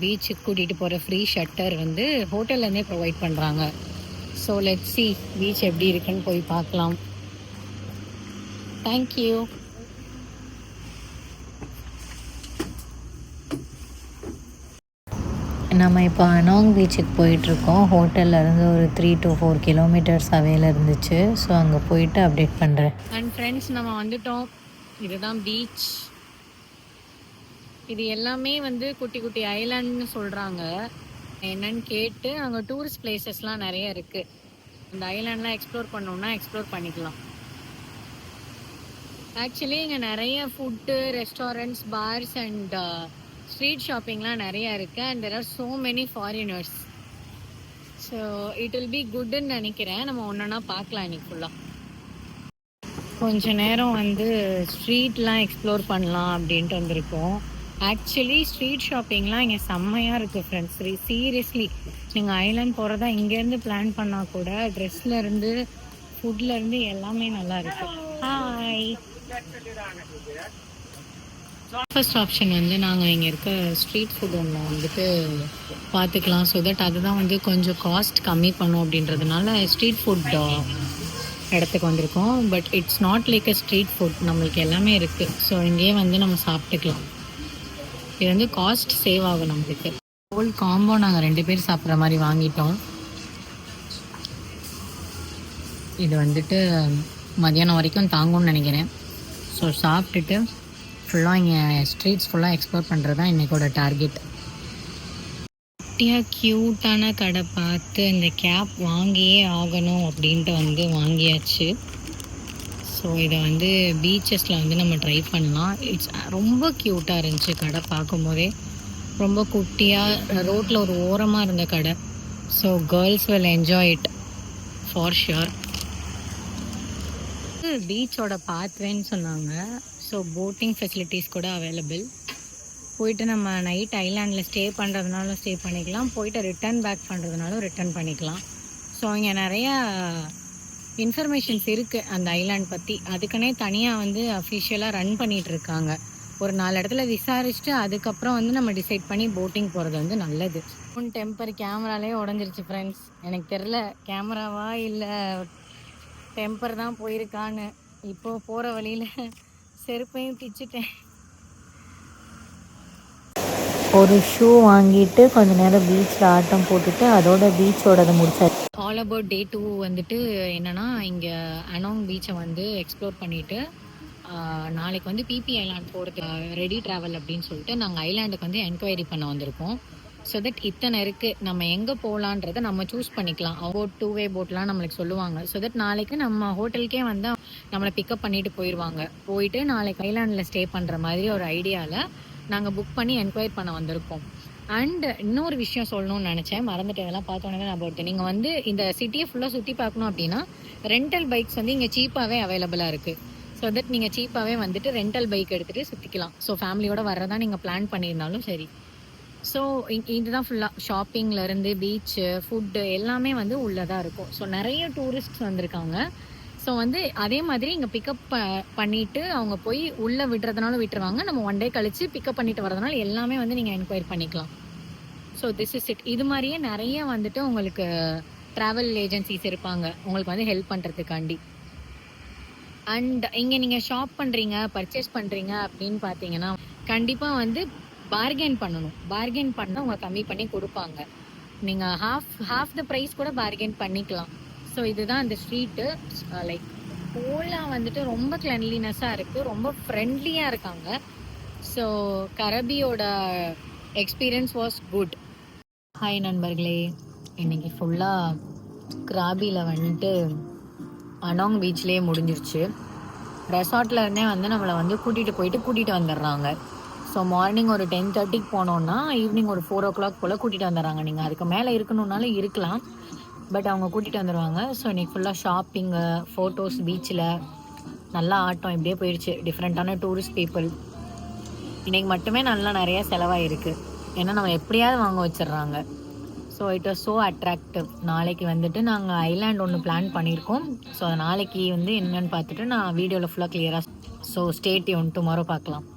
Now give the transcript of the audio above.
பீச்சுக்கு கூட்டிகிட்டு போகிற ஃப்ரீ ஷட்டர் வந்து ஹோட்டல்லேருந்தே ப்ரொவைட் பண்ணுறாங்க. ஸோ லெட்ஸ் சி பீச் எப்படி இருக்குன்னு போய் பார்க்கலாம். தேங்க்யூ. நம்ம இப்போ அனாங் பீச்சுக்கு போயிட்டுருக்கோம். ஹோட்டல்லேருந்து ஒரு 3 to 4 கிலோமீட்டர்ஸ் அவையில் இருந்துச்சு. ஸோ அங்கே போயிட்டு அப்டேட் பண்ணுறேன். அண்ட் ஃப்ரெண்ட்ஸ், நம்ம வந்துட்டோம். இதுதான் பீச். இது எல்லாமே வந்து குட்டி குட்டி ஐலாண்ட்னு சொல்கிறாங்க. என்னன்னு கேட்டு அங்கே டூரிஸ்ட் பிளேசஸ்லாம் நிறைய இருக்குது. அந்த ஐலாண்ட்லாம் எக்ஸ்ப்ளோர் பண்ணோன்னா எக்ஸ்ப்ளோர் பண்ணிக்கலாம். ஆக்சுவலி இங்கே நிறைய food, restaurants, bars and street ஷாப்பிங்லாம் நிறையா இருக்குது. And there are so many foreigners. So it will be குட்ன்னு நினைக்கிறேன். நம்ம ஒன்றா பார்க்கலாம் இன்னைக்கு ஃபுல்லாக. கொஞ்ச நேரம் வந்து ஸ்ட்ரீட்லாம் எக்ஸ்ப்ளோர் பண்ணலாம் அப்படின்ட்டு வந்திருக்கோம். ஆக்சுவலி ஸ்ட்ரீட் ஷாப்பிங்லாம் இங்கே செம்மையாக இருக்குது ஃப்ரெண்ட்ஸ். சீரியஸ்லி, நீங்கள் ஐலாண்ட் போகிறதா இங்கேருந்து பிளான் பண்ணால் கூட ட்ரெஸ்லேருந்து ஃபுட்லேருந்து எல்லாமே நல்லா இருக்குது. ஹாய். ஃபர்ஸ்ட் ஆப்ஷன் வந்து நாங்கள் இங்கே இருக்க ஸ்ட்ரீட் ஃபுட் ஒன்று வந்துட்டு பார்த்துக்கலாம். ஸோ தட் அதுதான் வந்து கொஞ்சம் காஸ்ட் கம்மி பண்ணும் அப்படின்றதுனால ஸ்ட்ரீட் ஃபுட் இடத்துக்கு வந்திருக்கோம். But it's not like a street food. நம்மளுக்கு எல்லாமே இருக்குது. ஸோ இங்கேயே வந்து நம்ம சாப்பிட்டுக்கலாம். இது வந்து காஸ்ட் சேவ் ஆகும் நம்மளுக்கு. ஹோல் காம்போ நாங்கள் 2 பேர் சாப்பிட்ற மாதிரி வாங்கிட்டோம். இது வந்துட்டு மதியானம் வரைக்கும் தாங்கும்னு நினைக்கிறேன். ஸோ சாப்பிட்டுட்டு ஃபுல்லாக இங்கே ஸ்ட்ரீட்ஸ் ஃபுல்லாக எக்ஸ்ப்ளோர் பண்ணுறது தான் இன்றைக்கோட டார்கெட். குட்டியாக க்யூட்டான கடை பார்த்து இந்த கேப் வாங்கியே ஆகணும் அப்படின்ட்டு வந்து வாங்கியாச்சு. ஸோ இதை வந்து பீச்சஸில் வந்து நம்ம ட்ரை பண்ணலாம். இட்ஸ் ரொம்ப க்யூட்டாக இருந்துச்சு கடை பார்க்கும்போதே. ரொம்ப குட்டியாக ரோட்டில் ஒரு ஓரமாக இருந்த கடை. So girls will enjoy it for sure. பீச்சோட பாத்வேன்னு சொன்னாங்க. ஸோ போட்டிங் ஃபெசிலிட்டிஸ் கூட அவைலபிள். போயிட்டு நம்ம நைட் ஐலாண்டில் ஸ்டே பண்ணுறதுனாலும் ஸ்டே பண்ணிக்கலாம். போயிட்டு ரிட்டர்ன் பேக் பண்ணுறதுனாலும் ரிட்டர்ன் பண்ணிக்கலாம். ஸோ இங்கே நிறையா இன்ஃபர்மேஷன்ஸ் இருக்குது அந்த ஐலாண்ட் பற்றி. அதுக்குன்னே தனியாக வந்து அஃபிஷியலாக ரன் பண்ணிகிட்ருக்காங்க. ஒரு 4 இடத்துல விசாரிச்சுட்டு அதுக்கப்புறம் வந்து நம்ம டிசைட் பண்ணி போட்டிங் போகிறது வந்து நல்லது. டெம்பர் கேமராலே உடஞ்சிருச்சு ஃப்ரெண்ட்ஸ். எனக்கு தெரில கேமராவா இல்லை டெம்பர் தான் போயிருக்கான்னு. இப்போது போகிற வழியில் செருப்பையும் பிச்சுட்டேன். ஒரு ஷூ வாங்கிட்டு கொஞ்ச நேரம் பீச்சில் ஆட்டம் போட்டுட்டு அதோட பீச்சோடதை முடிச்சாச்சு. ஆல் அபவுட் டே 2 வந்துட்டு என்னென்னா, இங்கே அனாங் பீச்சை வந்து எக்ஸ்ப்ளோர் பண்ணிவிட்டு நாளைக்கு வந்து பிபி ஐலாண்ட் போகிறது ரெடி ட்ராவல் அப்படின்னு சொல்லிட்டு நாங்கள் ஐலாண்டுக்கு வந்து என்கொயரி பண்ண வந்திருக்கோம். ஸோ தட் இத்தனை இருக்குது, நம்ம எங்கே போகலான்றதை நம்ம சூஸ் பண்ணிக்கலாம். போட் 2-வே போட்லாம் நம்மளுக்கு சொல்லுவாங்க. ஸோ தட் நாளைக்கு நம்ம ஹோட்டலுக்கே வந்து நம்மளை பிக்கப் பண்ணிட்டு போயிடுவாங்க. போயிட்டு நாளைக்கு ஐலாண்டில் ஸ்டே பண்ணுற மாதிரி ஒரு ஐடியாவில் நாங்கள் புக் பண்ணி என்கொயரி பண்ண வந்திருக்கோம். அண்ட் இன்னொரு விஷயம் சொல்லணும்னு நினச்சேன், மறந்துட்டு இதெல்லாம் பார்த்தோன்னே நான் போட்டேன். நீங்கள் வந்து இந்த சிட்டியை ஃபுல்லாக சுற்றி பார்க்கணும் அப்படின்னா ரெண்டல் பைக்ஸ் வந்து இங்கே சீப்பாகவே அவைலபிளாக இருக்குது. ஸோ தட் நீங்கள் சீப்பாகவே வந்துட்டு ரெண்டல் பைக் எடுத்துகிட்டு சுற்றிக்கலாம். ஸோ ஃபேமிலியோடு வர்றதா நீங்கள் பிளான் பண்ணியிருந்தாலும் சரி. ஸோ இதுதான் ஃபுல்லாக ஷாப்பிங்லேருந்து பீச்சு, ஃபுட்டு எல்லாமே வந்து உள்ளதாக இருக்கும். ஸோ நிறைய டூரிஸ்ட்ஸ் வந்திருக்காங்க. ஸோ வந்து அதே மாதிரி இங்கே பிக்கப் பண்ணிவிட்டு அவங்க போய் உள்ளே விடுறதுனாலும் விட்டுருவாங்க. நம்ம 1 டே கழித்து பிக்கப் பண்ணிட்டு வரதுனால எல்லாமே வந்து நீங்கள் என்கொயரி பண்ணிக்கலாம். So this is it. இது மாதிரியே நிறைய வந்துட்டு உங்களுக்கு ட்ராவல் ஏஜென்சிஸ் இருப்பாங்க உங்களுக்கு வந்து ஹெல்ப் பண்ணுறதுக்காண்டி. அண்ட் இங்கே நீங்கள் ஷாப் பண்ணுறீங்க, பர்ச்சேஸ் பண்ணுறீங்க அப்படின்னு பார்த்தீங்கன்னா கண்டிப்பாக வந்து பார்கெயின் பண்ணணும். பார்கெயின் பண்ணால் அவங்க கம்மி பண்ணி கொடுப்பாங்க. நீங்கள் ஹாஃப் த ப்ரைஸ் கூட பார்கெயின் பண்ணிக்கலாம். ஸோ இதுதான் அந்த ஸ்ட்ரீட்டு. லைக் ஹோலாக வந்துட்டு ரொம்ப கிளென்லினஸ்ஸாக இருக்குது, ரொம்ப ஃப்ரெண்ட்லியாக இருக்காங்க. ஸோ கரபியோட எக்ஸ்பீரியன்ஸ் வாஸ் குட். ஹாய் நண்பர்களே, இன்றைக்கி ஃபுல்லாக கிராபியில் வந்துட்டு அனாங் பீச்லேயே முடிஞ்சிருச்சு. ரெசார்ட்டில் இருந்தே வந்து நம்மளை வந்து கூட்டிகிட்டு வந்துடுறாங்க. ஸோ மார்னிங் ஒரு 10:30 போனோன்னா ஈவினிங் ஒரு 4 o'clock போல் கூட்டிகிட்டு வந்துடுறாங்க. நீங்கள் அதுக்கு மேலே இருக்கணுன்னாலும் இருக்கலாம், பட் அவங்க கூட்டிகிட்டு வந்துடுவாங்க. ஸோ இன்றைக்கி ஃபுல்லாக ஷாப்பிங்கு, ஃபோட்டோஸ், பீச்சில் நல்லா ஆட்டம் இப்படியே போயிடுச்சு. டிஃப்ரெண்ட்டான டூரிஸ்ட் பீப்புள். இன்றைக்கி மட்டுமே நல்லா நிறைய செலவாயிருக்கு. ஏன்னா நம்ம எப்படியாவது வாங்க வச்சிடுறாங்க. So it was so attractive. நாளைக்கு வந்துட்டு நாங்கள் ஐலாண்ட் ஒன்று பிளான் பண்ணியிருக்கோம். ஸோ நாளைக்கு வந்து என்னென்னு பார்த்துட்டு நான் வீடியோவில் ஃபுல்லாக கிளியராக. ஸோ ஸ்டே டியூன், டுமாரோ பார்க்கலாம்.